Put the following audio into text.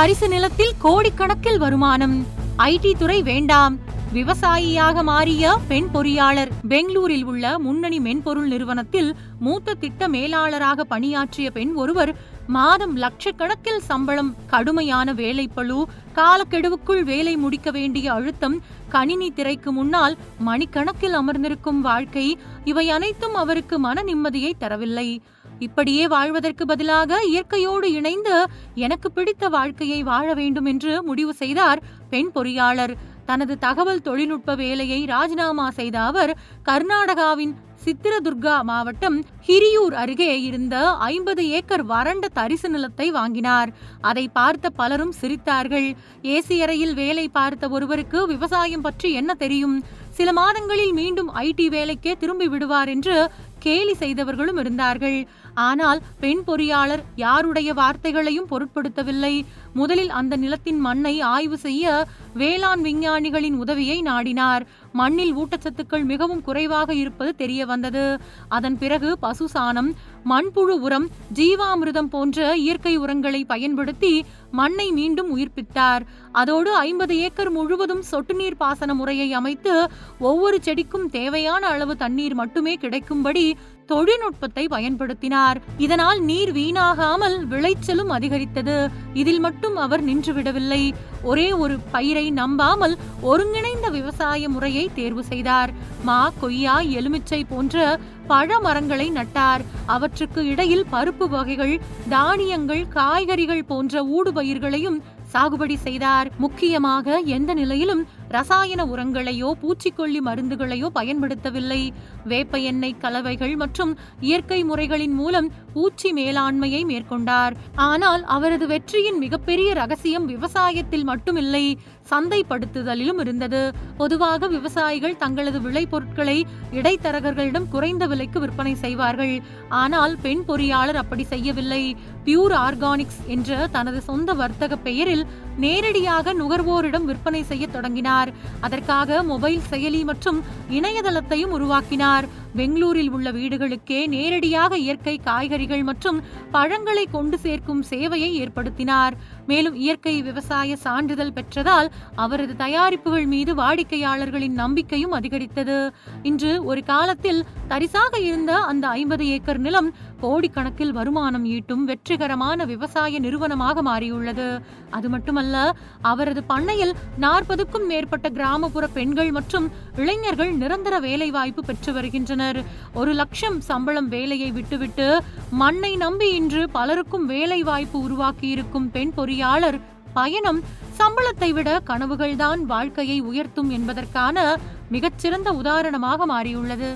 தரிசு நிலத்தில் கோடிக்கணக்கில் வருமானம். ஐடி துறை வேண்டாம், விவசாயியாக மாறிய பெண் பொறியாளர். பெங்களூரில் உள்ள முன்னணி மென்பொருள் நிறுவனத்தில் மூத்த திட்ட மேலாளராக பணியாற்றிய பெண் ஒருவர் மாதம் லட்சக்கணக்கில் சம்பளம், கடுமையான வேலைப்பளு, காலக்கெடுவுக்குள் வேலை முடிக்க வேண்டிய அழுத்தம், கணினி திரைக்கு முன்னால் மணிக்கணக்கில் அமர்ந்திருக்கும் வாழ்க்கை, இவை அனைத்தும் அவருக்கு மன நிம்மதியை தரவில்லை. இப்படியே வாழ்வதற்கு பதிலாக இயற்கையோடு இணைந்து எனக்கு பிடித்த வாழ்க்கையை வாழ வேண்டும் என்று முடிவு செய்தார் பெண் பொறியாளர். தனது தகவல் தொழில்நுட்ப வேலையை ராஜினாமா செய்த அவர் கர்நாடகாவின் சித்திரதுர்கா மாவட்டம் ஹிரியூர் அருகே இருந்த 50 ஏக்கர் வறண்ட தரிசு நிலத்தை வாங்கினார். அதை பார்த்த பலரும் சிரித்தார்கள். ஏசி அறையில் வேலை பார்த்த ஒருவருக்கு விவசாயம் பற்றி என்ன தெரியும், சில மாதங்களில் மீண்டும் ஐடி வேலைக்கே திரும்பி விடுவார் என்று கேலி செய்தவர்களும் இருந்தார்கள். ஆனால் பெண் பொறியாளர் யாருடைய வார்த்தைகளையும் பொருட்படுத்தவில்லை. முதலில் அந்த நிலத்தின் மண்ணை ஆய்வு செய்ய வேளாண் விஞ்ஞானிகளின் உதவியை நாடினார். மண்ணில் ஊட்டச்சத்துக்கள் மிகவும் குறைவாக இருப்பது தெரிய வந்தது. அதன் பிறகு பசு சாணம், மண்புழு உரம், ஜீவாமிர்தம் போன்ற இயற்கை உரங்களை பயன்படுத்தி மண்ணை மீண்டும் உயிர்ப்பித்தார். அதோடு 50 ஏக்கர் முழுவதும் சொட்டு நீர் பாசன முறையை அமைத்து ஒவ்வொரு செடிக்கும் தேவையான அளவு தண்ணீர் மட்டுமே கிடைக்கும்படி தொழில்நுட்பத்தை பயன்படுத்தினார். இதனால் நீர் வீணாகாமல் விளைச்சலும் அதிகரித்தது. இதில் மட்டும் அவர் நின்றுவிடவில்லை. ஒரே ஒரு பயிரை நம்பாமல் ஒருங்கிணைந்த விவசாய முறையை தேர்வு செய்தார். மா, கொய்யா, எலுமிச்சை போன்ற பழ மரங்களை நட்டார். அவற்றுக்கு இடையில் பருப்பு வகைகள், தானியங்கள், காய்கறிகள் போன்ற ஊடுபயிர்களையும் சாகுபடி செய்தார். முக்கியமாக எந்த நிலையிலும் ரசாயன உரங்களையோ பூச்சிக்கொல்லி மருந்துகளையோ பயன்படுத்தவில்லை. வேப்ப எண்ணெய் கலவைகள் மற்றும் இயற்கை முறைகளின் மூலம் பூச்சி மேலாண்மையை மேற்கொண்டார். ஆனால் அவரது வெற்றியின் மிகப்பெரிய ரகசியம் விவசாயத்தில் மட்டுமில்லை, சந்தைப்படுத்துதலிலும் இருந்தது. பொதுவாக விவசாயிகள் தங்களது விளைபொருட்களை இடைத்தரகர்களிடம் குறைந்த விலைக்கு விற்பனை செய்வார்கள். ஆனால் பெண் பொறியாளர் அப்படி செய்யவில்லை. பியூர் ஆர்கானிக்ஸ் என்ற தனது சொந்த வர்த்தக பெயரில் நேரடியாக நுகர்வோரிடம் விற்பனை செய்ய தொடங்கினார். அதற்காக மொபைல் செயலி மற்றும் இணையதளத்தையும் உருவாக்கினார். பெங்களூரில் உள்ள வீடுகளுக்கே நேரடியாக இயற்கை காய்கறிகள் மற்றும் பழங்களை கொண்டு சேர்க்கும் சேவையை ஏற்படுத்தினார். மேலும் இயற்கை விவசாய சான்றிதழ் பெற்றதால் அவரது தயாரிப்புகள் மீது வாடிக்கையாளர்களின் நம்பிக்கையும் அதிகரித்தது. இன்று ஒரு காலத்தில் தரிசாக இருந்த அந்த 50 ஏக்கர் நிலம் கோடிக்கணக்கில் வருமானம் ஈட்டும் வெற்றிகரமான விவசாய நிறுவனமாக மாறியுள்ளது. அது மட்டுமல்ல, அவரது பண்ணையில் 40க்கும் மேற்பட்ட கிராமப்புற பெண்கள் மற்றும் இளைஞர்கள் நிரந்தர வேலைவாய்ப்பு பெற்று வருகின்றனர். 1 லட்சம் சம்பளம் வேலையை விட்டுவிட்டு மண்ணை நம்பி இன்று பலருக்கும் வேலை வாய்ப்பு உருவாக்கி இருக்கும் பெண் பொறியாளர் பயணம் சம்பளத்தை விட கனவுகள்தான் வாழ்க்கையை உயர்த்தும் என்பதற்கான மிகச்சிறந்த உதாரணமாக மாறியுள்ளது.